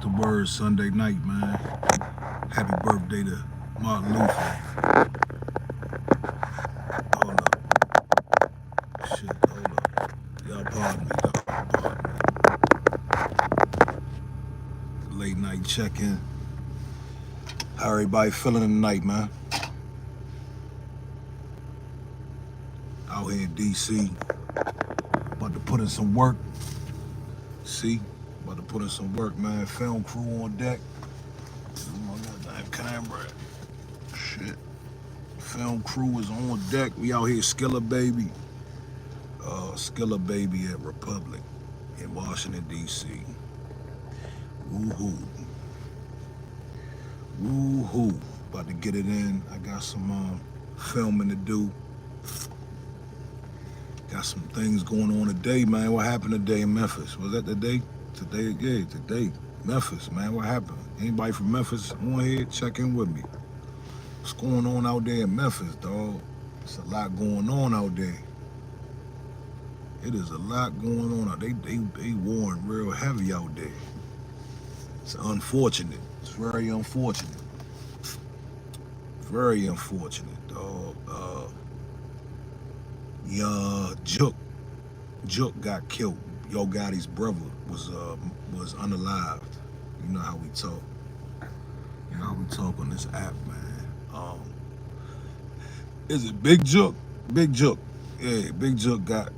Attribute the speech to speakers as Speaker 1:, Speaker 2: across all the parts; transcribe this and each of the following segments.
Speaker 1: the word Sunday night, man. Happy birthday to Martin Luther. Hold up. Shit, hold up. Y'all pardon me, dog. Pardon me. Late night check-in. How everybody feeling tonight, man? Out here in D.C. About to put in some work. See? About to put in some work, man. Film crew on deck. Oh, goddamn camera. Shit. Film crew is on deck. We out here Skilla Baby. Skilla Baby at Republic in Washington, D.C. Woohoo. Woohoo. About to get it in. I got some filming to do. Got some things going on today, man. What happened today in Memphis? Was that today? Today, yeah, today. Memphis, man. What happened? Anybody from Memphis on here? Check in with me. What's going on out there in Memphis, dog? It's a lot going on out there. It is a lot going on. They warring real heavy out there. It's unfortunate. It's very unfortunate. Very unfortunate, dog. Juk got killed. Yo Gotti's brother was unalived. You know how we talk. You know how we talk on this app, man. Is it Big Juk? Big Juk. Yeah, Big Juk got.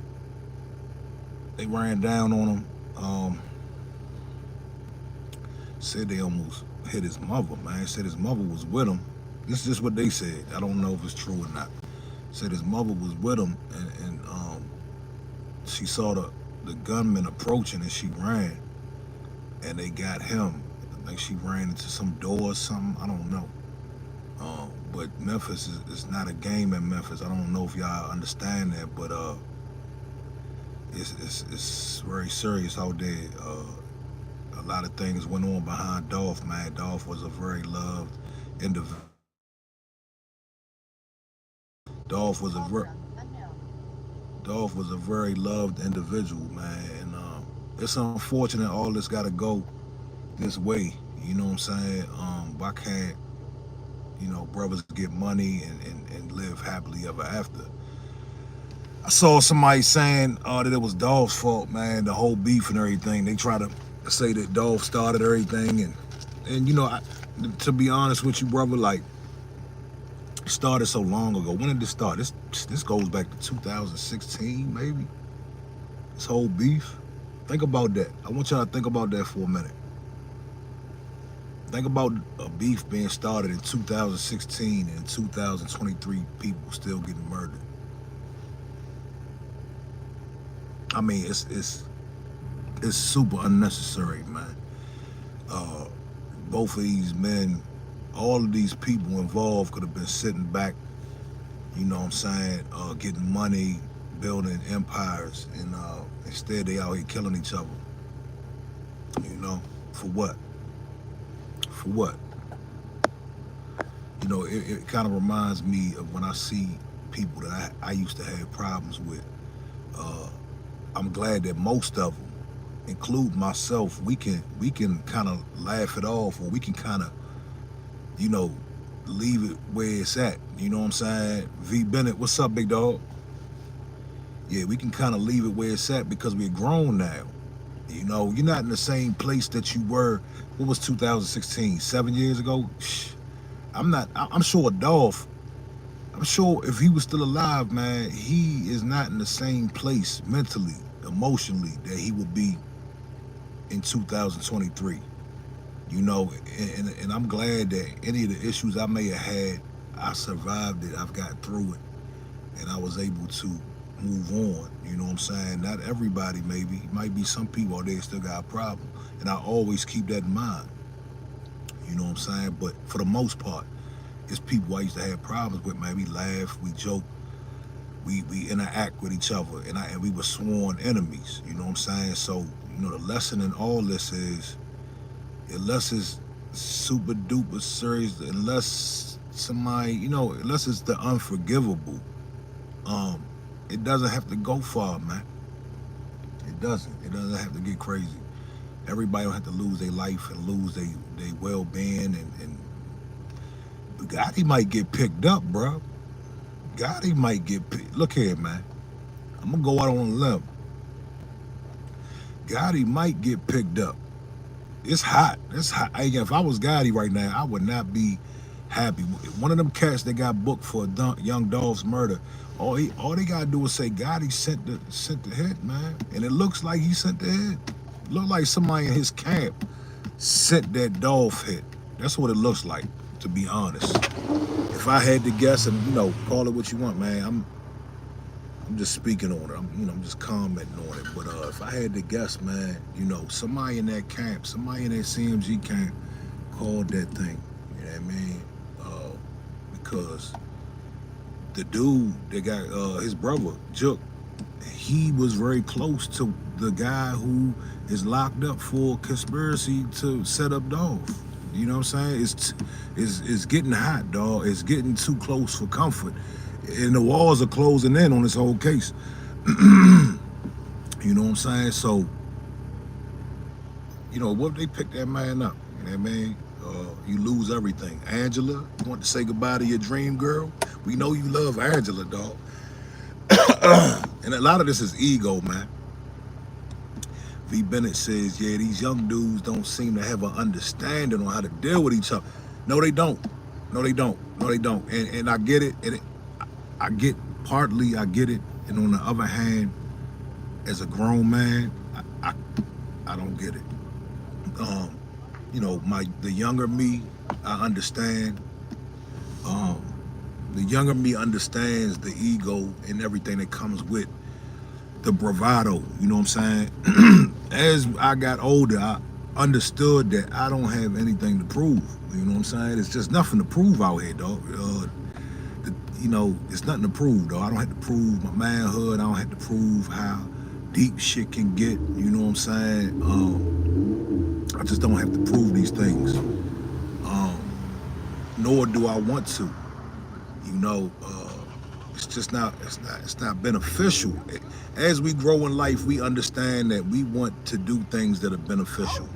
Speaker 1: They ran down on him. Said they almost hit his mother, man. Said his mother was with him. This is just what they said. I don't know if it's true or not. Said his mother was with him, and she saw the gunman approaching, and she ran, and they got him. I think she ran into some door or something. I don't know. But Memphis is not a game in Memphis. I don't know if y'all understand that, but it's very serious out there. A lot of things went on behind Dolph, man. Dolph was a very loved individual. Dolph was a very Dolph was a very loved individual, man. And it's unfortunate all this got to go this way. You know what I'm saying? Why can't brothers get money and live happily ever after? I saw somebody saying that it was Dolph's fault, man. The whole beef and everything. They try to say that Dolph started everything, and to be honest with you, brother, like. It started so long ago. When did this start? This goes back to 2016, maybe. This whole beef. Think about that. I want y'all to think about that for a minute. Think about a beef being started in 2016 and in 2023 people still getting murdered. I mean, it's super unnecessary, man. Both of these men, all of these people involved could have been sitting back, you know what I'm saying, getting money, building empires, and instead they out here killing each other. For what? For what? It kind of reminds me of when I see people that I used to have problems with. I'm glad that most of them, including myself, we can kind of laugh it off, or we can kind of leave it where it's at. You know what I'm saying? V Bennett, what's up, big dog? Yeah, we can kind of leave it where it's at because we're grown now. You're not in the same place that you were. What was 2016? 7 years ago? I'm sure Dolph, I'm sure if he was still alive, man, he is not in the same place mentally, emotionally that he would be in 2023. And I'm glad that any of the issues I may have had, I survived it. I've got through it, and I was able to move on. You know what I'm saying? Not everybody, maybe. It might be some people out there still got a problem, and I always keep that in mind. You know what I'm saying? But for the most part, it's people I used to have problems with, man. We laugh, we joke, we interact with each other, and we were sworn enemies. You know what I'm saying? So, the lesson in all this is, unless it's super duper serious, unless somebody, unless it's the unforgivable, it doesn't have to go far, man. It doesn't have to get crazy. Everybody don't have to lose their life and lose their well-being, and Gotti might get picked up, bro. Gotti might get picked. Look here, man. I'm gonna go out on a limb. Gotti might get picked up. It's hot. It's hot. Again, if I was Gotti right now, I would not be happy. One of them cats that got booked for Young Dolph's murder, all they gotta do is say Gotti sent the hit, man, and it looks like he sent the hit. Look like somebody in his camp sent that Dolph hit. That's what it looks like, to be honest. If I had to guess, and call it what you want, man, I'm just speaking on it. I'm just commenting on it. But if I had to guess, man, somebody in that camp, somebody in that CMG camp called that thing. You know what I mean? Because the dude that got his brother, Jook, he was very close to the guy who is locked up for conspiracy to set up Dolph. You know what I'm saying? It's getting hot, dog. It's getting too close for comfort. And the walls are closing in on this whole case. You know what I'm saying? So, what if they pick that man up? You know what I mean? You lose everything. Angela, you want to say goodbye to your dream girl? We know you love Angela, dog. And a lot of this is ego, man. V. Bennett says, yeah, these young dudes don't seem to have an understanding on how to deal with each other. No, they don't. No, they don't. No, they don't. And I get it. I get it. And on the other hand, as a grown man, I don't get it. The younger me, I understand. The younger me understands the ego and everything that comes with the bravado, you know what I'm saying? As I got older, I understood that I don't have anything to prove, you know what I'm saying? It's just nothing to prove out here, dog. It's nothing to prove, though. I don't have to prove my manhood. I don't have to prove how deep shit can get, you know what I'm saying? I just don't have to prove these things. Nor do I want to. It's just not, it's not beneficial. As we grow in life, we understand that we want to do things that are beneficial.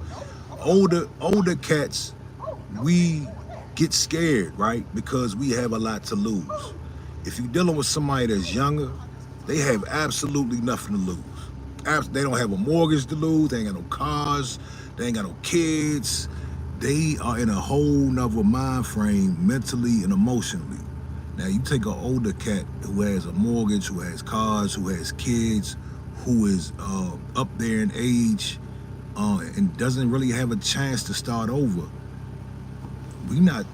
Speaker 1: Older cats, we get scared, right? Because we have a lot to lose. If you're dealing with somebody that's younger, they have absolutely nothing to lose. They don't have a mortgage to lose. They ain't got no cars. They ain't got no kids. They are in a whole nother mind frame, mentally and emotionally. Now, you take an older cat who has a mortgage, who has cars, who has kids, who is up there in age, and doesn't really have a chance to start over. We not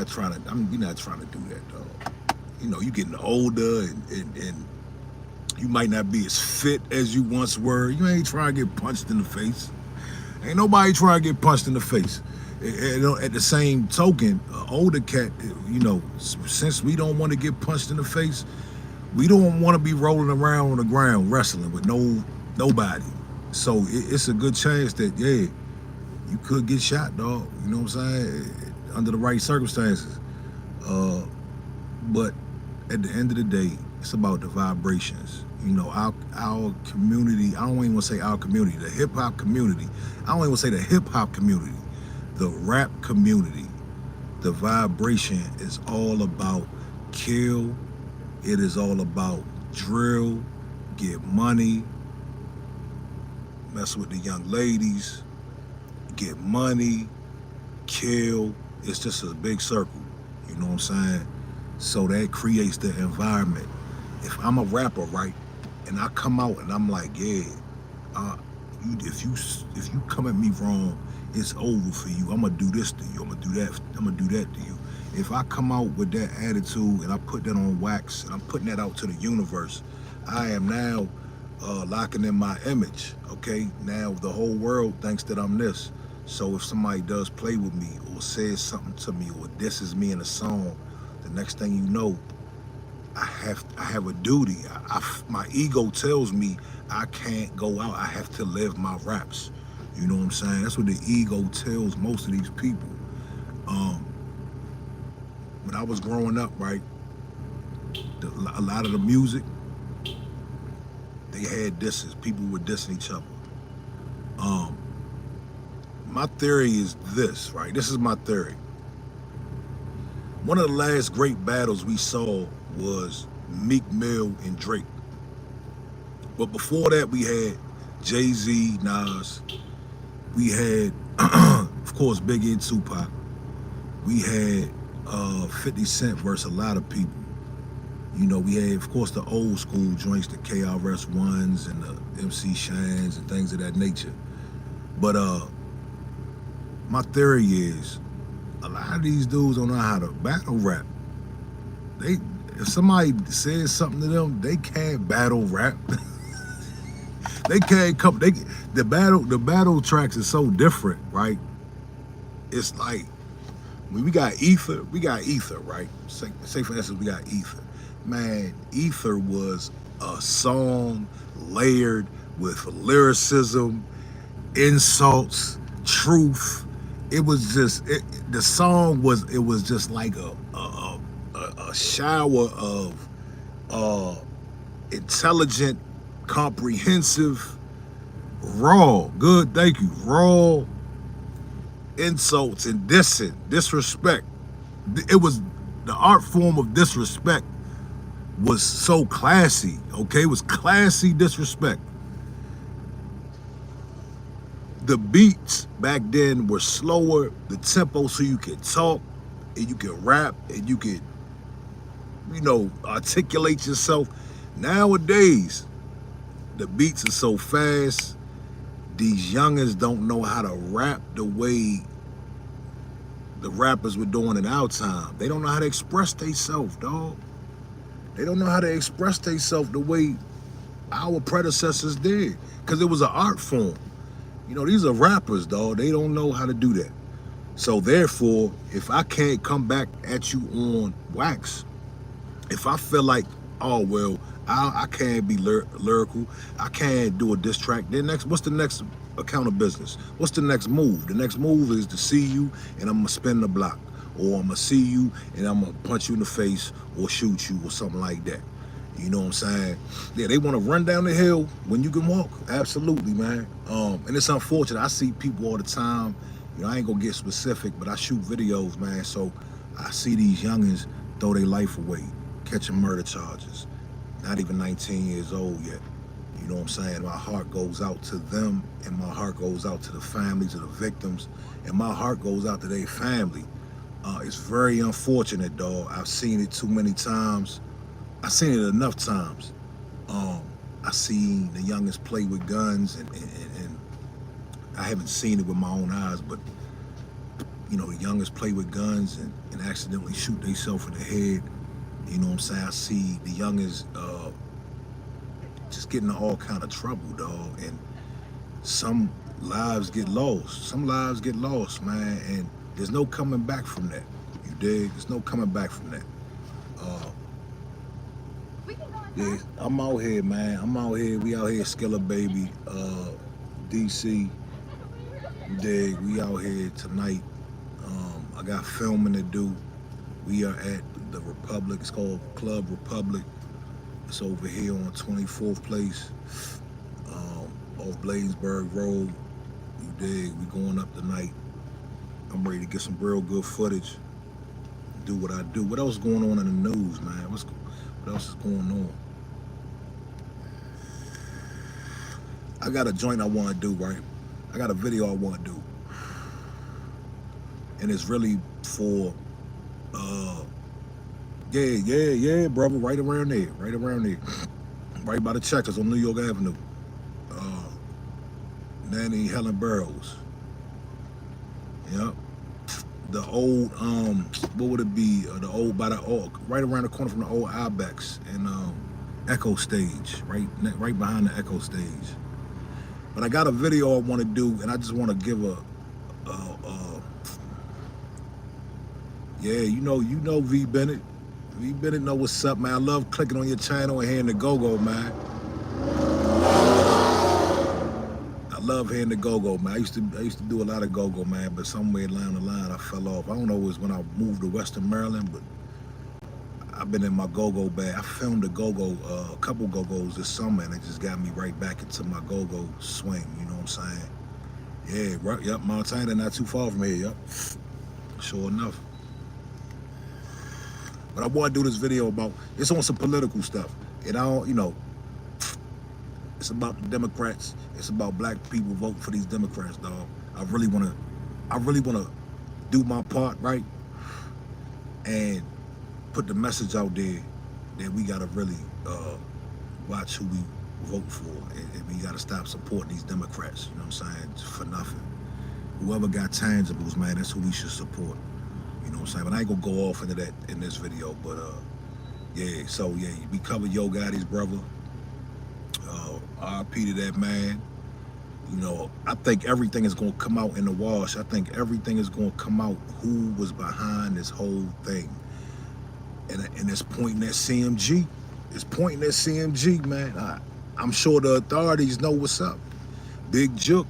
Speaker 1: trying to do that, dog. You getting older, and you might not be as fit as you once were. You ain't trying to get punched in the face. Ain't nobody trying to get punched in the face. At the same token, older cat, since we don't want to get punched in the face, we don't want to be rolling around on the ground wrestling with nobody. So it's a good chance that, yeah, you could get shot, dog. You know what I'm saying? Under the right circumstances. But at the end of the day, it's about the vibrations. Our community, I don't even want to say our community, the hip-hop community. I don't even want to say the hip-hop community. The rap community, the vibration is all about kill. It is all about drill, get money, mess with the young ladies, get money, kill. It's just a big circle, you know what I'm saying? So that creates the environment. If I'm a rapper, right, and I come out and I'm like, yeah, if you come at me wrong, it's over for you. I'm gonna do this to you. I'm gonna do that. I'm gonna do that to you. If I come out with that attitude and I put that on wax and I'm putting that out to the universe, I am now locking in my image. Okay, now the whole world thinks that I'm this. So if somebody does play with me or says something to me or disses me in a song, the next thing you know, I have a duty. My ego tells me I can't go out. I have to live my raps. You know what I'm saying? That's what the ego tells most of these people. When I was growing up, right, a lot of the music, they had disses. People were dissing each other. my theory is this, right? This is my theory. One of the last great battles we saw was Meek Mill and Drake. But before that, we had Jay-Z, Nas. We had, of course, Biggie and Tupac. We had 50 Cent versus a lot of people. You know, we had, of course, the old school joints, the KRS-Ones and the MC Shines and things of that nature. But my theory is a lot of these dudes don't know how to battle rap. They, if somebody says something to them, they can't battle rap. They can't come. The battle tracks is so different, right? It's like when we got Ether, right? Say for instance, we got Ether. Man, Ether was a song layered with lyricism, insults, truth. It was just the song was just like a shower of intelligent, comprehensive, raw, good, thank you, raw insults and disrespect. It was the art form of disrespect was so classy, okay? It was classy disrespect. The beats back then were slower, the tempo, so you could talk and you could rap and you could, you know, articulate yourself. Nowadays, the beats are so fast, these youngins don't know how to rap the way the rappers were doing in our time. They don't know how to express themselves, dog. They don't know how to express themselves the way our predecessors did, because it was an art form. You know, these are rappers, dog. They don't know how to do that. So therefore, if I can't come back at you on wax, if I feel like, oh, well, I can't be lyrical, I can't do a diss track, then what's the next account of business? What's the next move? The next move is to see you and I'm gonna spin the block, or I'm gonna see you and I'm gonna punch you in the face or shoot you or something like that. You know what I'm saying? Yeah, they want to run down the hill when you can walk. Absolutely, man. And it's unfortunate. I see people all the time. You know, I ain't gonna get specific, but I shoot videos, man. So I see these youngins throw their life away, catching murder charges. Not even 19 years old yet. You know what I'm saying? My heart goes out to them, and my heart goes out to the families of the victims, and my heart goes out to their family. It's very unfortunate, dog. I've seen it too many times. I've seen it enough times. I seen the youngest play with guns, and I haven't seen it with my own eyes, but you know, the youngest play with guns and accidentally shoot themselves in the head. You know what I'm saying? I see the youngest just getting in all kind of trouble, dog, and some lives get lost. Some lives get lost, man, and there's no coming back from that. You dig? There's no coming back from that. Yeah, I'm out here, man. I'm out here. We out here, Skilla Baby, DC. You dig? We out here tonight. I got filming to do. We are at the Republic. It's called Club Republic. It's over here on 24th Place, off Bladensburg Road. You dig? We going up tonight. I'm ready to get some real good footage. Do what I do. What else is going on in the news, man? What else is going on? I got a joint I want to do, right? I got a video I want to do. And it's really for, yeah, brother, right around there. Right by the Checkers on New York Avenue. Nanny Helen Burroughs. Yep. The old, what would it be? The old, right around the corner from the old Ibex and Echo Stage, right behind the Echo Stage. But I got a video I want to do, and I just want to give yeah, you know V Bennett. V Bennett know what's up, man. I love clicking on your channel and hearing the go-go, man. I love hearing the go-go, man. I used to do a lot of go-go, man, but somewhere along the line I fell off. I don't know if it was when I moved to Western Maryland, but I've been in my go-go bag. I filmed a go-go, a couple go-go's this summer, and it just got me right back into my go-go swing, you know what I'm saying? Yeah, right. Yep, Montana, not too far from here. Yep, sure enough. But I want to do this video about, it's on some political stuff. And I don't, it's about the Democrats. It's about black people voting for these Democrats, dog. I really wanna, I really wanna do my part, right? And put the message out there that we gotta really watch who we vote for, and we gotta stop supporting these Democrats. You know what I'm saying? For nothing. Whoever got tangibles, man, that's who we should support. You know what I'm saying? But I ain't gonna go off into that in this video. But yeah. So yeah, we covered Yo Gotti's brother. RP to that man. You know, I think everything is gonna come out in the wash. I think everything is gonna come out who was behind this whole thing. And it's pointing at CMG. It's pointing at CMG, man. I'm sure the authorities know what's up. Big Jook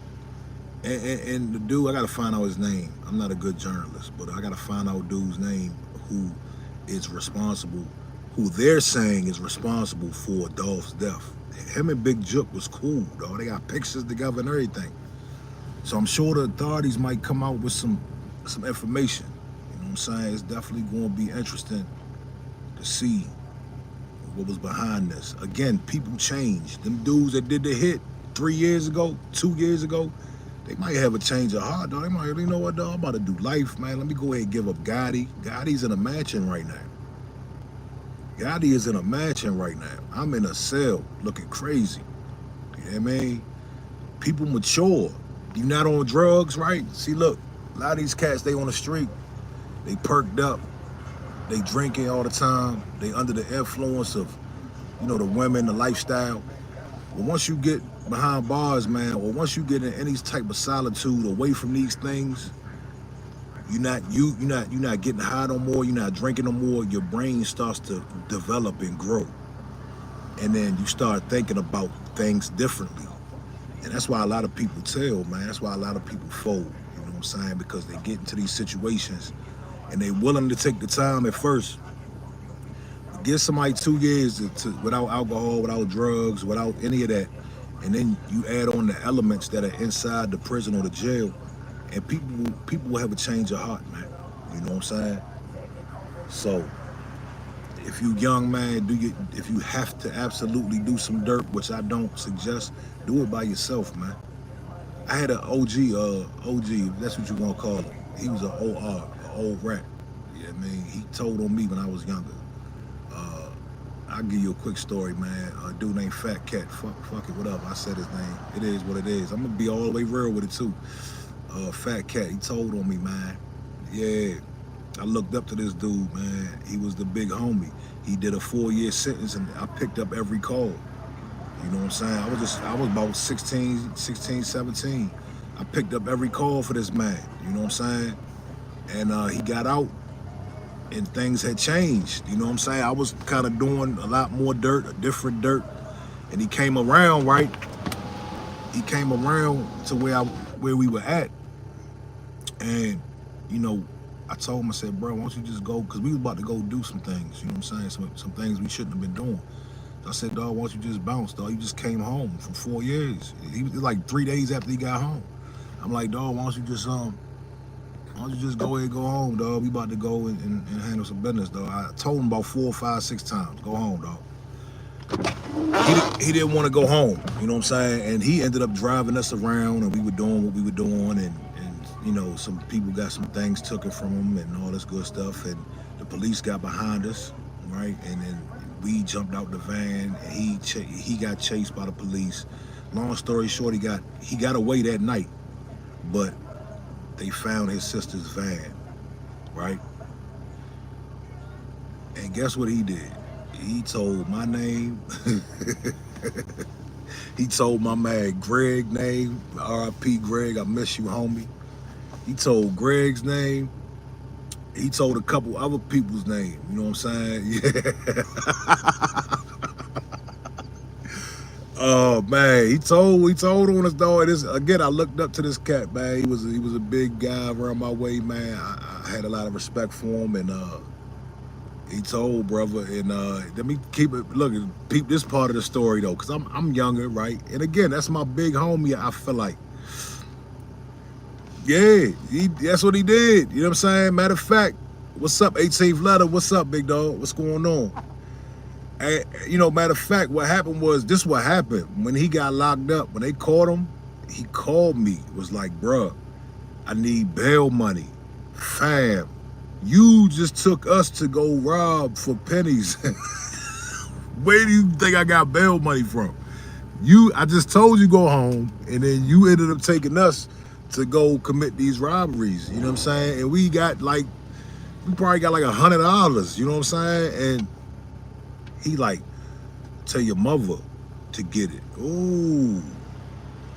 Speaker 1: and the dude, I gotta find out his name. I'm not a good journalist, but I gotta find out dude's name who is responsible, who they're saying is responsible for Dolph's death. Him and Big Jook was cool, dog. They got pictures together and everything. So I'm sure the authorities might come out with some information. You know what I'm saying? It's definitely gonna be interesting to see what was behind this. Again, people change. Them dudes that did the hit 3 years ago, 2 years ago, they might have a change of heart, dog. They might, you know what, dog, I'm about to do life, man. Let me go ahead and give up Gotti. Gotti's in a mansion right now. Gotti is in a mansion right now. I'm in a cell looking crazy. You know what I mean? People mature. You not on drugs, right? See, look, a lot of these cats, they on the street. They perked up. They drinking all the time. They under the influence of, the women, the lifestyle. But once you get behind bars, man, or once you get in any type of solitude away from these things, you're not getting high no more. You're not drinking no more. Your brain starts to develop and grow, and then you start thinking about things differently. And that's why a lot of people tell, man. That's why a lot of people fold. You know what I'm saying? Because they get into these situations and they willing to take the time at first. Give somebody 2 years without alcohol, without drugs, without any of that, and then you add on the elements that are inside the prison or the jail, and people will have a change of heart, man. You know what I'm saying? So if you young, man, if you have to absolutely do some dirt, which I don't suggest, do it by yourself, man. I had an OG, that's what you gonna call him. He was an OR, an old rat. You know what I mean? He told on me when I was younger. I'll give you a quick story, man. A dude named Fat Cat. Fuck it, whatever. I said his name. It is what it is. I'm gonna be all the way real with it too. Fat Cat, he told on me, man. Yeah, I looked up to this dude, man. He was the big homie. He did a 4-year sentence, and I picked up every call. You know what I'm saying? I was about 16, 17. I picked up every call for this man. You know what I'm saying? And he got out, and things had changed. You know what I'm saying? I was kind of doing a lot more dirt, different dirt, and he came around, right? He came around to where we were at, and I told him, I said, bro, why don't you just go? Because we was about to go do some things. You know what I'm saying? Some things we shouldn't have been doing. So I said, dog, why don't you just bounce, dog? You just came home from 4 years. He was like 3 days after he got home. I'm like, dog, why don't you just go ahead and go home, dog? We about to go and handle some business, dog. I told him about 4, 5, 6 times, go home, dog. He didn't want to go home, you know what I'm saying? And he ended up driving us around, and we were doing what we were doing, and some people got some things taken from him and all this good stuff, and the police got behind us, right? And then we jumped out the van, and he got chased by the police. Long story short, he got away that night, but they found his sister's van, right? And guess what he did? He told my name. He told my man Greg name, RIP Greg, I miss you, homie. He told Greg's name. He told a couple other people's name, you know what I'm saying? Yeah. Oh man, he told on us, dog. This again, I looked up to this cat, man. He was a big guy around my way, man. I had a lot of respect for him, and he told, brother, and let me keep it. Look, peep this part of the story though, cause I'm younger, right? And again, that's my big homie. I feel like Yeah, that's what he did. You know what I'm saying? Matter of fact, what's up, 18th letter? What's up, big dog? What's going on? And, matter of fact, what happened was this: what happened when he got locked up. When they caught him, he called me. Was like, bruh, I need bail money. Fam, you just took us to go rob for pennies. Where do you think I got bail money from? I just told you go home, and then you ended up taking us to go commit these robberies. You know what I'm saying? And we probably got like $100. You know what I'm saying? And he like, tell your mother to get it. Ooh,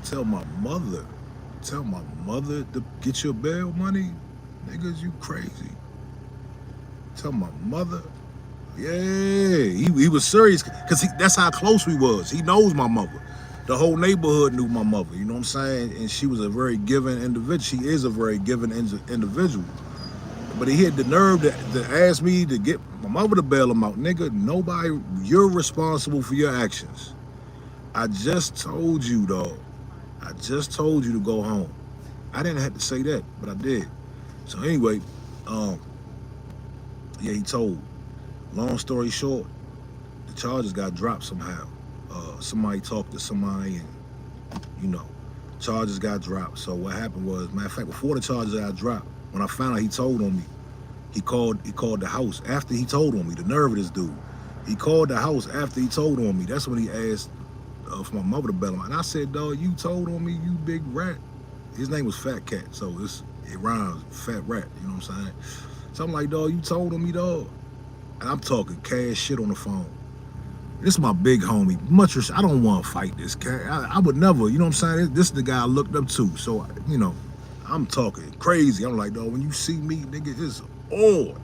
Speaker 1: tell my mother. Tell my mother to get your bail money? Niggas, you crazy. Tell my mother. Yeah, he was serious because that's how close we was. He knows my mother. The whole neighborhood knew my mother. You know what I'm saying? And she was a very giving individual. She is a very giving individual. But he had the nerve to ask me to get my mother to bail him out. Nigga, nobody, you're responsible for your actions. I just told you, dog. I just told you to go home. I didn't have to say that, but I did. So anyway, yeah, he told. Long story short, the charges got dropped somehow. Somebody talked to somebody, and charges got dropped. So what happened was, matter of fact, before the charges got dropped, when I found out he told on me, he called the house after he told on me. The nerve of this dude. He called the house after he told on me. That's when he asked for my mother to bail him out. And I said, dog, you told on me, you big rat. His name was Fat Cat, so it rhymes, Fat Rat. You know what I'm saying? So I'm like, dog, you told on me, dog. And I'm talking cash shit on the phone. This is my big homie. Much respect. I don't want to fight this cat. I would never, you know what I'm saying? This is the guy I looked up to. So, I'm talking crazy. I'm like, dog, when you see me, nigga, it's on.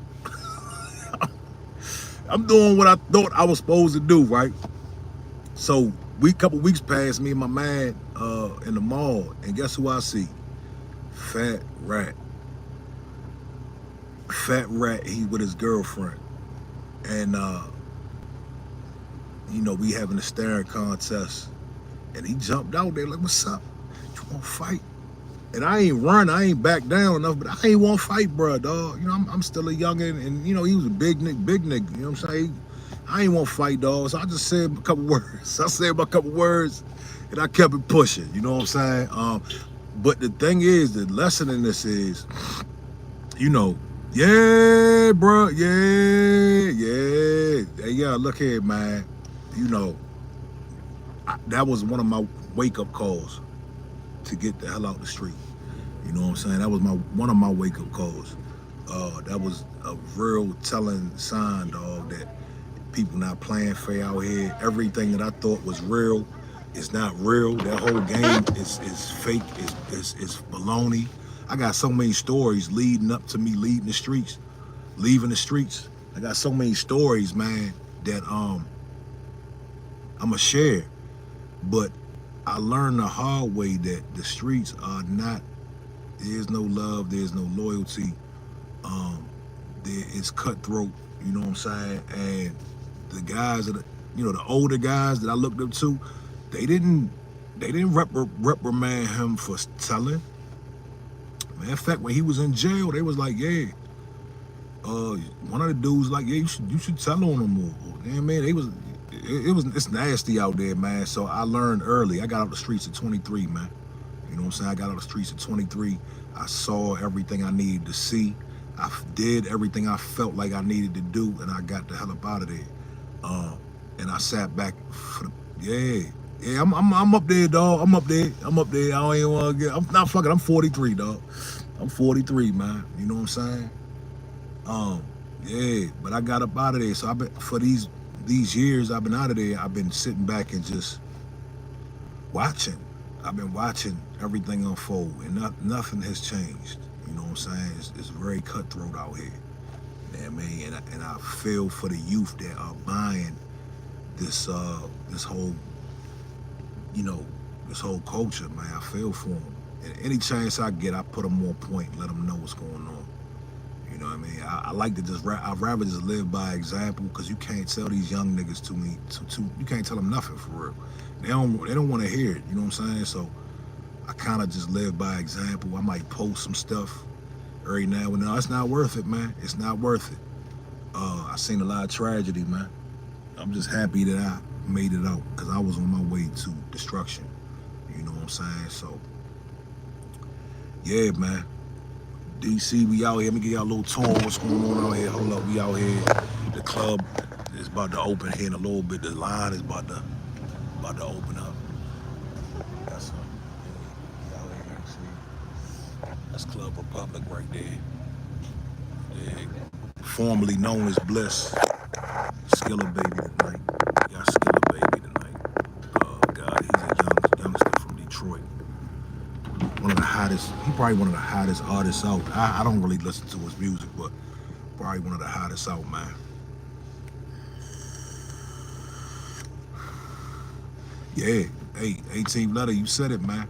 Speaker 1: I'm doing what I thought I was supposed to do, right? So, couple weeks passed, me and my man in the mall, and guess who I see? Fat Rat. Fat Rat, he with his girlfriend. And we having a staring contest, and he jumped out there like, what's up? You want to fight? And I ain't run, I ain't back down enough, but I ain't want to fight, bro, dog. I'm still a youngin', and he was a big nigga, you know what I'm saying? I ain't want to fight, dog, so I just said a couple words. I said a couple words, and I kept it pushing, you know what I'm saying? But the thing is, the lesson in this is, yeah, bro, yeah, look here, man. That was one of my wake-up calls to get the hell out the street. You know what I'm saying? That was one of my wake-up calls. That was a real telling sign, dog, that people not playing fair out here. Everything that I thought was real is not real. That whole game is fake, is baloney. I got so many stories leading up to me leaving the streets. I got so many stories, man, that I'ma share. But I learned the hard way that the streets are not, there's no love, there's no loyalty. There is cutthroat, you know what I'm saying? And the guys that the older guys that I looked up to, they didn't reprimand him for telling. Man, in fact, when he was in jail, they was like, yeah. One of the dudes like, yeah, you should tell on him more. Yeah, man, it's nasty out there, man. So I learned early. I got out the streets at 23, man. You know what I'm saying? I got out the streets at 23. I saw everything I needed to see. I did everything I felt like I needed to do, and I got the hell up out of there. And I sat back for yeah. I'm up there, dog. I'm up there. I don't even want to get. I'm not fucking. I'm 43, dog. I'm 43, man. You know what I'm saying? Yeah. But I got up out of there. So I've been for these years I've been out of there. I've been sitting back and just watching. I've been watching everything unfold, and nothing has changed. You know what I'm saying? It's very cutthroat out here. You know what I mean? And I feel for the youth that are buying this whole this whole culture, man. I feel for them. And any chance I get, I put them on point and let them know what's going on. You know what I mean? I like to I'd rather just live by example, because you can't tell these young niggas you can't tell them nothing for real. They don't want to hear it. You know what I'm saying? So I kind of just live by example. I might post some stuff every now and then. It's not worth it, man. It's not worth it. I seen a lot of tragedy, man. I'm just happy that I made it out because I was on my way to destruction. You know what I'm saying? So, yeah, man. DC, we out here. Let me give y'all a little tour. What's going on out here? Hold up, we out here. The club is about to open here in a little bit. The line is about to open up. That's some. Yeah, we out here. See, that's Club Republic right there. Yeah. Formerly known as Bliss. Skiller Baby tonight. Got Skiller Baby tonight. Oh God, he's a youngster from Detroit. One of the hottest. He probably one of the hottest artists out. I don't really listen to his music, but probably one of the hottest out, man. Yeah. Hey, 18th letter, you said it, man.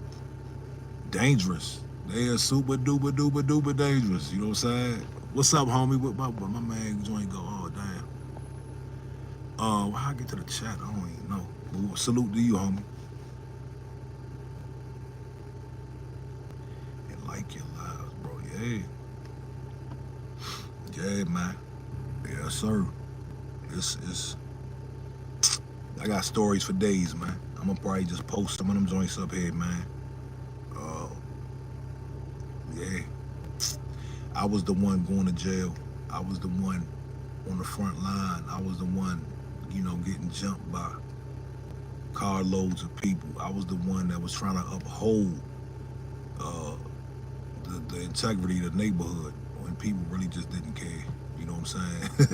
Speaker 1: Dangerous. They are super duper duper duper dangerous. You know what I'm saying? What's up, homie? What my man joint go? Oh damn. How I get to the chat? I don't even know. But salute to you, homie. And like your lives, bro. Yeah. Yeah, man. Yes, sir. It's I got stories for days, man. I'm gonna probably just post some of them joints up here, man. Uh, yeah. I was the one going to jail. I was the one on the front line. I was the one, getting jumped by carloads of people. I was the one that was trying to uphold uh, the integrity of the neighborhood when people really just didn't care. You know what I'm saying?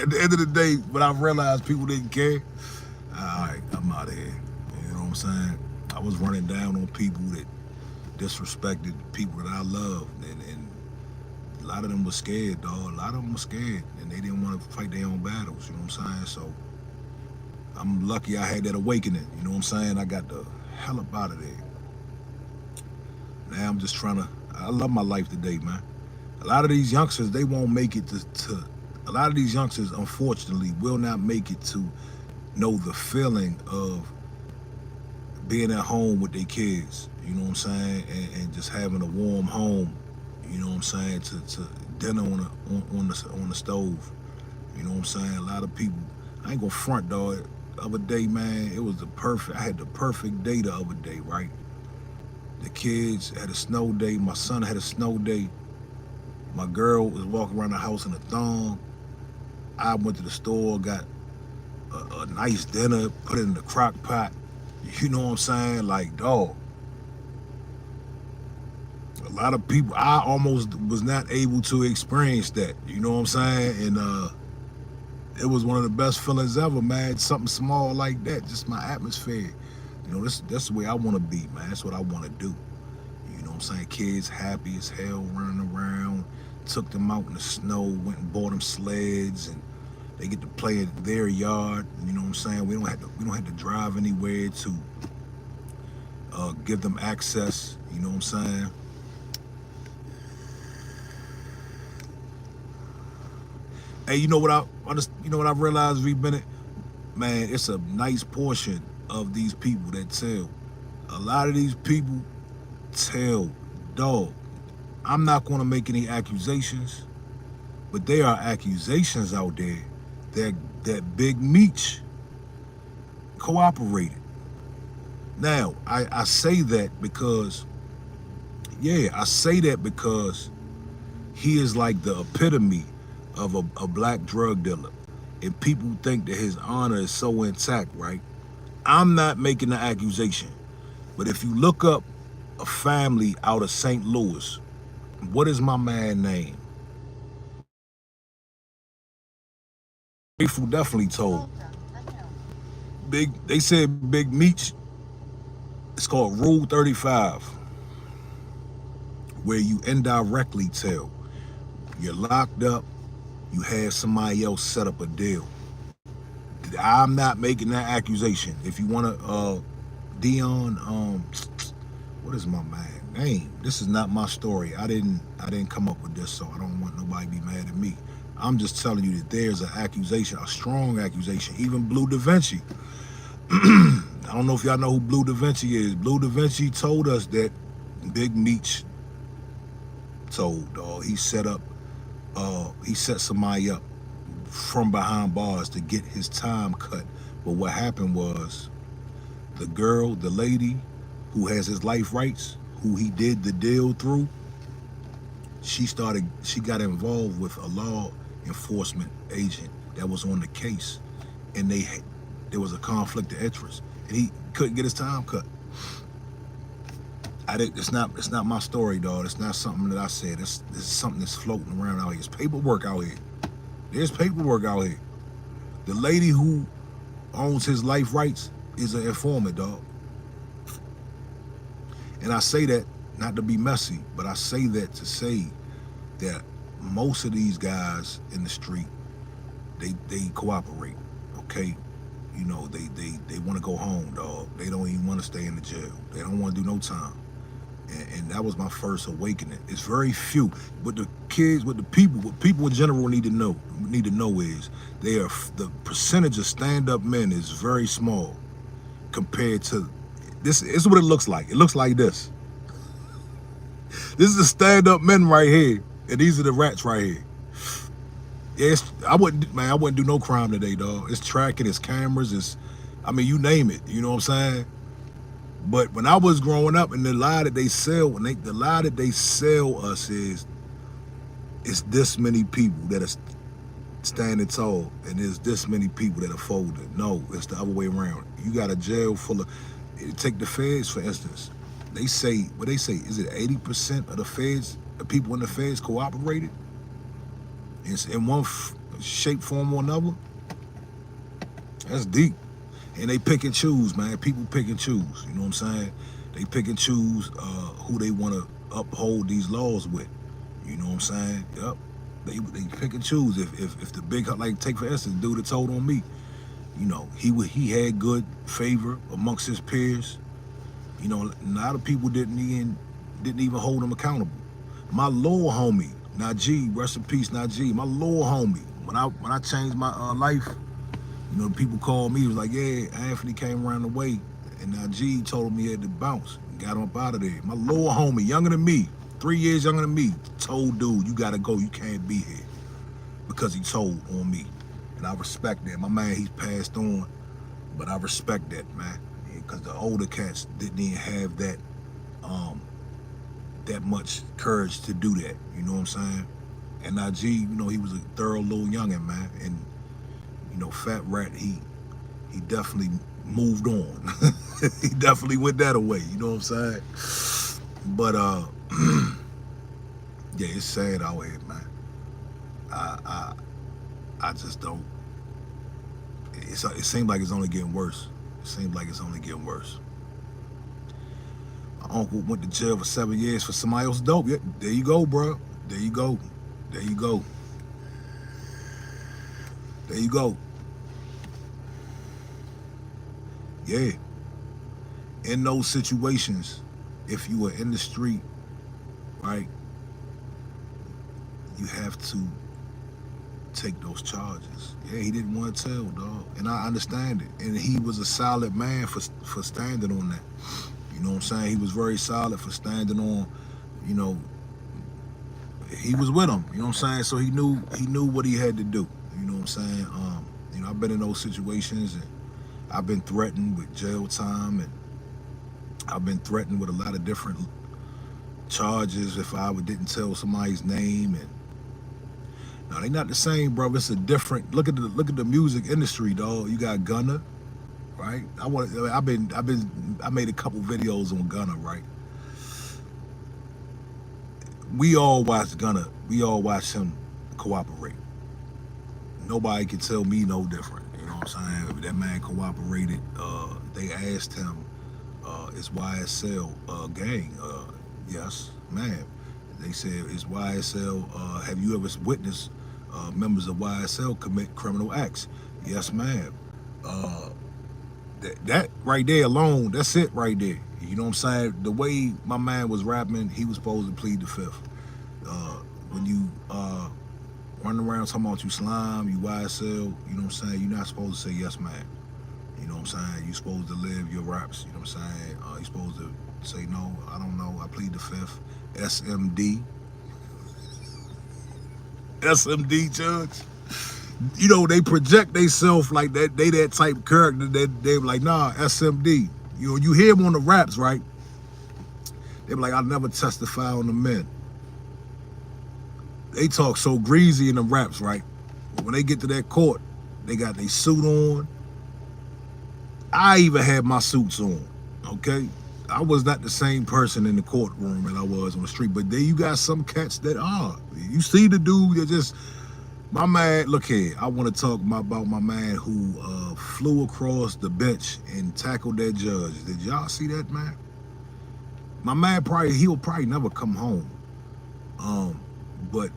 Speaker 1: At the end of the day, when I realized people didn't care, all right, I'm out of here. You know what I'm saying? I was running down on people that disrespected people that I loved, and a lot of them were scared, dog. A lot of them were scared, and they didn't want to fight their own battles. You know what I'm saying? So I'm lucky I had that awakening. You know what I'm saying? I got the hell up out of there. Now I'm just trying to. I love my life today, man. A lot of these youngsters, they won't make it to. A lot of these youngsters, unfortunately, will not make it to know the feeling of being at home with their kids. You know what I'm saying? And just having a warm home. You know what I'm saying? To dinner on the stove. You know what I'm saying? A lot of people. I ain't gonna front, dog. The other day, man, it was I had the perfect day the other day, right? The kids had a snow day. My son had a snow day. My girl was walking around the house in a thong. I went to the store, got a nice dinner, put it in the crock pot. You know what I'm saying? Like, dog. A lot of people, I almost was not able to experience that. You know what I'm saying? And it was one of the best feelings ever, man. Something small like that, just my atmosphere. You know, that's the way I want to be, man. That's what I want to do. You know what I'm saying? Kids happy as hell, running around. Took them out in the snow, went and bought them sleds, and they get to play in their yard. You know what I'm saying? We don't have to drive anywhere to give them access. You know what I'm saying? Hey, you know what I've realized, V Bennett? Man, it's a nice portion of these people that tell. A lot of these people tell, dog, I'm not going to make any accusations, but there are accusations out there that Big Meech cooperated. Now, I say that because he is like the epitome of a black drug dealer. And people think that his honor is so intact, right? I'm not making the accusation. But if you look up a family out of St. Louis, what is my man name? Grateful definitely told. They said Big Meech, it's called Rule 35, where you indirectly tell. You're locked up, you had somebody else set up a deal. I'm not making that accusation. If you want to, Dion, what is my man name? This is not my story. I didn't come up with this, so I don't want nobody to be mad at me. I'm just telling you that there's an accusation, a strong accusation. Even Blue Da Vinci, I don't know if y'all know who Blue Da Vinci is. Blue Da Vinci told us that Big Meech told, dog. He set somebody up from behind bars to get his time cut. But what happened was the lady who has his life rights, who he did the deal through, she got involved with a law enforcement agent that was on the case, and there was a conflict of interest, and he couldn't get his time cut. It's not my story, dog. It's not something that I said. It's something that's floating around out here. It's paperwork out here. There's paperwork out here. The lady who owns his life rights is an informant, dog. And I say that not to be messy, but I say that to say that most of these guys in the street, they cooperate, okay? You know, they want to go home, dog. They don't even want to stay in the jail. They don't want to do no time. And that was my first awakening. It's very few. But the kids, what people in general need to know is the percentage of stand-up men is very small compared to this. This is what it looks like. It looks like this. This is the stand-up men right here, and these are the rats right here. Yes, I wouldn't do no crime today, dog. It's tracking, it's cameras, you name it. You know what I'm saying? But when I was growing up, and the lie that they sell us is, it's this many people that are standing tall, and there's this many people that are folding. No, it's the other way around. You got a jail full of, take the feds for instance. They say, is it 80% of the people in the feds cooperated? It's in one shape, form, or another. That's deep. And they pick and choose, man. People pick and choose. You know what I'm saying? They pick and choose who they want to uphold these laws with. You know what I'm saying? Yep. They pick and choose. If the big, like, take for instance, dude that told on me, you know, he had good favor amongst his peers. You know, a lot of people didn't even hold him accountable. My little homie, Najee, rest in peace, Najee. My little homie, when I changed my life. You know, people called me, it was like, yeah, Anthony came around the way, and Najee told him he had to bounce, and got him up out of there. My little homie, younger than me, 3 years younger than me, told dude, you gotta go, you can't be here, because he told on me. And I respect that. My man, he's passed on, but I respect that, man, because the older cats didn't even have that much courage to do that, you know what I'm saying? And Najee, you know, he was a thorough little youngin', man, and you know, Fat Rat, he definitely moved on. He definitely went that away, you know what I'm saying? But yeah, it's sad out here, man. I just don't. It seems like it's only getting worse. It seems like it's only getting worse. My uncle went to jail for 7 years for somebody else's dope. Yeah, there you go, bro. There you go. There you go. There you go. Yeah. In those situations, if you were in the street, right, you have to take those charges. Yeah, he didn't want to tell, dog. And I understand it. And he was a solid man for standing on that. You know what I'm saying? He was very solid for standing on, you know, he was with him, you know what I'm saying? So he knew what he had to do. You know what I'm saying? You know, I've been in those situations, and I've been threatened with jail time, and I've been threatened with a lot of different charges if I didn't tell somebody's name. And now they not the same, bro. It's a different. Look at the music industry, dog. You got Gunna, right? I made a couple videos on Gunna, right? We all watch Gunna. We all watch him cooperate. Nobody can tell me no different. You know what I'm saying? That man cooperated. They asked him, is YSL a gang? Yes, ma'am. They said, is YSL, have you ever witnessed members of YSL commit criminal acts? Yes, ma'am. That right there alone, that's it right there. You know what I'm saying? The way my man was rapping, he was supposed to plead the fifth. When you running around talking about you slime, you YSL, you know what I'm saying? You're not supposed to say yes, man. You You know what I'm saying? You supposed to live your raps. You know what I'm saying? You supposed to say no. I don't know. I plead the fifth. SMD. SMD judge. You know, they project themselves like that. They that type of character that they like, nah, SMD. You know, you hear them on the raps, right? They be like, I never testify on the men. They talk so greasy in the raps, right? But when they get to that court, they got their suit on. I even had my suits on, okay? I was not the same person in the courtroom that I was on the street, but then you got some cats that are. You see the dude that just, my man, look here, I want to talk about my man who flew across the bench and tackled that judge. Did y'all see that, man? My man he'll probably never come home. But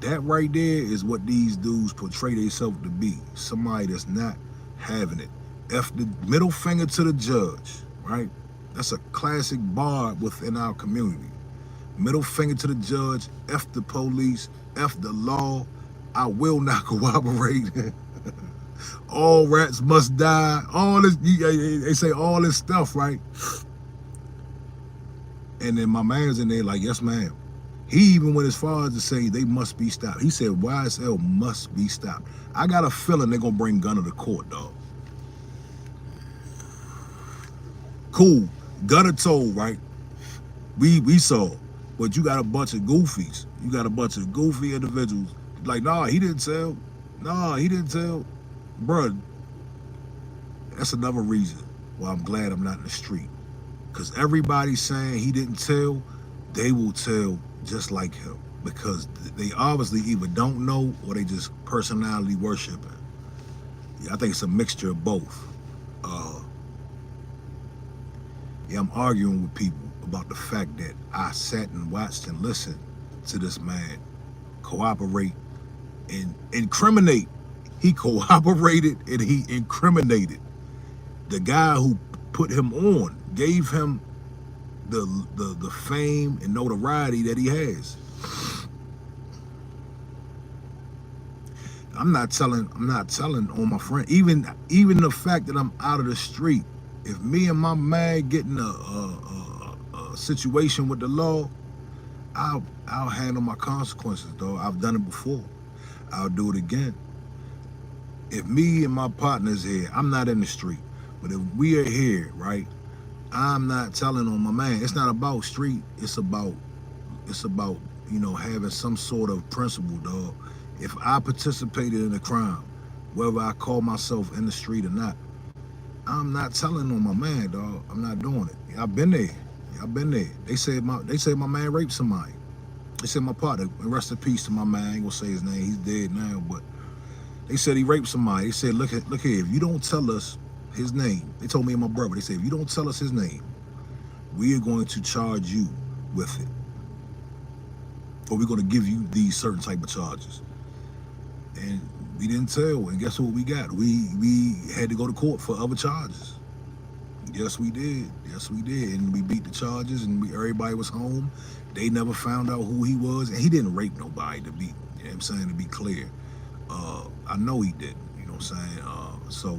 Speaker 1: that right there is what these dudes portray themselves to be. Somebody that's not having it. F the middle finger to the judge, right? That's a classic bar within our community. Middle finger to the judge, F the police, F the law. I will not cooperate. All rats must die. All this, they say all this stuff, right? And then my man's in there like, yes, ma'am. He even went as far as to say they must be stopped. He said YSL must be stopped. I got a feeling they're gonna bring Gunner to court, dog. Cool. Gunner told, right? We saw. But you got a bunch of goofies. You got a bunch of goofy individuals. Like, nah, he didn't tell. Nah, he didn't tell. Bruh, that's another reason why I'm glad I'm not in the street. Because everybody's saying he didn't tell, they will tell just like him. Because they obviously either don't know or they just personality worshiping. Yeah, I think it's a mixture of both. Yeah, I'm arguing with people about the fact that I sat and watched and listened to this man cooperate and incriminate. He cooperated and he incriminated the guy who put him on, gave him the fame and notoriety that he has. I'm not telling on my friend. Even the fact that I'm out of the street, if me and my man get in a situation with the law, I'll handle my consequences, though. I've done it before. I'll do it again. If me and my partner's here, I'm not in the street. But if we are here, right, I'm not telling on my man. It's not about street. It's about, you know, having some sort of principle, dog. If I participated in a crime, whether I call myself in the street or not, I'm not telling on my man, dog. I'm not doing it. I've been there. I've been there. They said my man raped somebody. They said my partner, and rest in peace to my man. I ain't gonna say his name. He's dead now, but they said he raped somebody. They said, look here, if you don't tell us his name, they told me and my brother, they said, if you don't tell us his name, we are going to charge you with it. Or we're gonna give you these certain type of charges. And we didn't tell, and guess what we got? We had to go to court for other charges. Yes, we did. Yes, we did. And we beat the charges, and everybody was home. They never found out who he was, and he didn't rape nobody, to be, you know what I'm saying, to be clear. I know he didn't, you know what I'm saying? So,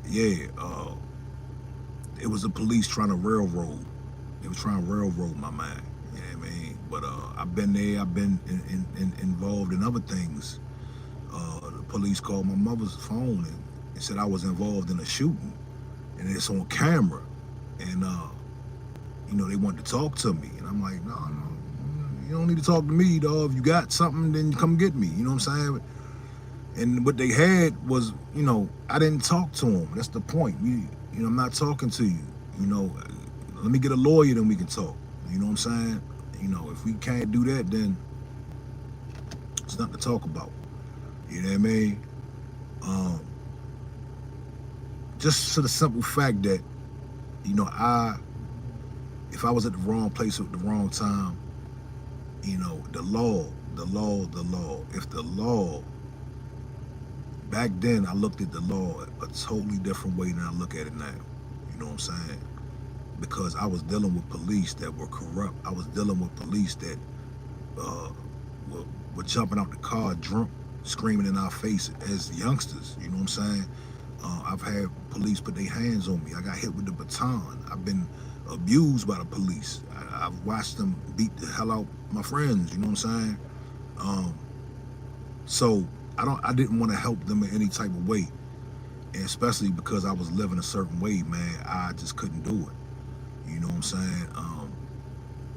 Speaker 1: yeah, it was the police trying to railroad. They was trying to railroad my mind, you know what I mean? But I've been there. I've been involved in other things. The police called my mother's phone and said I was involved in a shooting, and it's on camera, and you know, they wanted to talk to me, and I'm like, no, you don't need to talk to me, dog. If you got something, then come get me. You know what I'm saying? And what they had was, you know, I didn't talk to them. That's the point. You know, I'm not talking to you. You know, let me get a lawyer, then we can talk. You know what I'm saying? You know, if we can't do that, then it's nothing to talk about. You know what I mean? Just to the simple fact that, you know, if I was at the wrong place at the wrong time, you know, the law. If the law, back then I looked at the law a totally different way than I look at it now. You know what I'm saying? Because I was dealing with police that were corrupt. I was dealing with police that were jumping out the car drunk, screaming in our face as youngsters. You know what I'm saying? I've had police put their hands on me. I got hit with the baton. I've been abused by the police. I've watched them beat the hell out my friends. You know what I'm saying? Um, so I didn't want to help them in any type of way, and especially because I was living a certain way, man. I just couldn't do it. You know what I'm saying?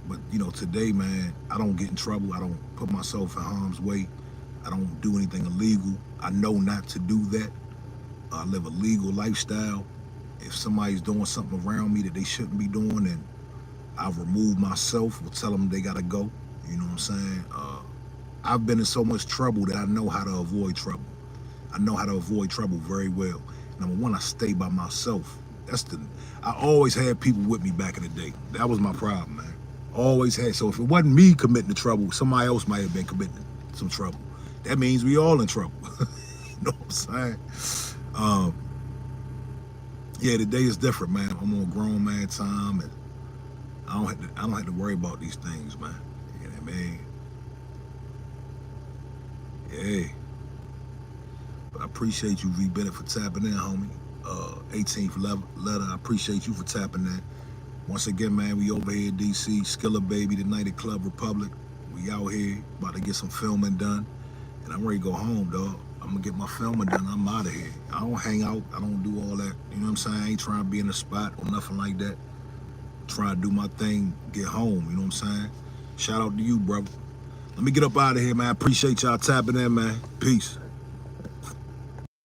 Speaker 1: But today, man, I don't get in trouble. I don't put myself in harm's way. I don't do anything illegal. I know not to do that. I live a legal lifestyle. If somebody's doing something around me that they shouldn't be doing, then I'll remove myself or tell them they gotta go. You know what I'm saying? I've been in so much trouble that I know how to avoid trouble. I know how to avoid trouble very well. Number one, I stay by myself. I always had people with me back in the day. That was my problem, man. Always had. So if it wasn't me committing the trouble, somebody else might have been committing some trouble. That means we all in trouble. You know what I'm saying? Yeah, today is different, man. I'm on grown man time, and I don't have to worry about these things, man. You know what I mean? Yeah. But I appreciate you, V Bennett, for tapping in, homie. 18th letter. I appreciate you for tapping in. Once again, man, we over here in DC, Skilla Baby, the Night at Club Republic. We out here about to get some filming done, and I'm ready to go home, dog. I'm gonna get my filming done. I'm out of here. I don't hang out. I don't do all that. You know what I'm saying? I ain't trying to be in a spot or nothing like that. Try to do my thing, get home. You know what I'm saying? Shout out to you, brother. Let me get up out of here, man. I appreciate y'all tapping in, man. Peace.